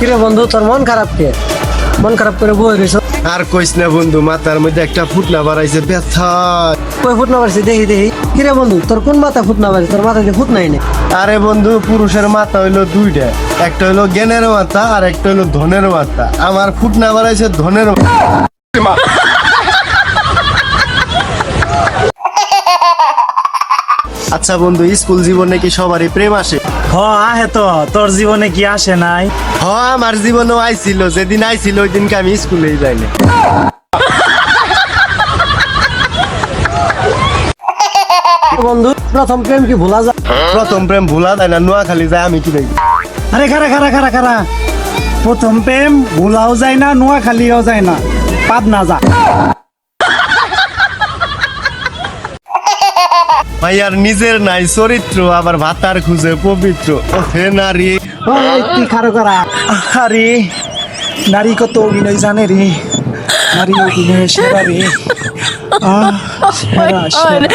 কিরে বন্ধু, তোর মন খারাপ কে? মন খারাপ করে বই রইছ? আর কইস না বন্ধু, মাথার মধ্যে একটা ফুটনা বাড়াইছে ব্যথা। কই ফুট না পারছি, দেখি দেখি। কিরে বন্ধু, তোর কোন মাথা ফুট না পারছি? তোর মাথা দিয়ে ফুট নাই না। আরে বন্ধু, পুরুষের মাথা হইলো দুইটা, একটা হইলো জ্ঞানের মাথা আর একটা হইলো ধনের মাথা। আমার ফুটনা বাড়াইছে ধনের আচ্ছা বন্ধু, স্কুল জীবনে কি সবারই প্রেম আসে? হ আহে তো, তোর জীবনে কি আসে নাই? হ, আমার জীবনেও আইছিল। যেদিন আইছিল ওই দিনকে আমি স্কুলেই যাইনি। বন্ধু, প্রথম প্রেম কি ভোলা যায়? প্রথম প্রেম ভোলা যায় না, নোয়াখালী যায় আমি কি দেখি। আরে খারা খারা খারা খারা, প্রথম প্রেম ভুলাও যায় না, নোয়াখালীও যায় না, পাবনা যা। ভাইয়ার নিজের নাই চরিত্র, আবার ভাতার খুঁজে পবিত্র। ওহে নারী, ওই তুই খারো করা। আরে নারী কত অভিনয় জানে রে, নারী অভিনয় সেরা রে। সেরা সেরা।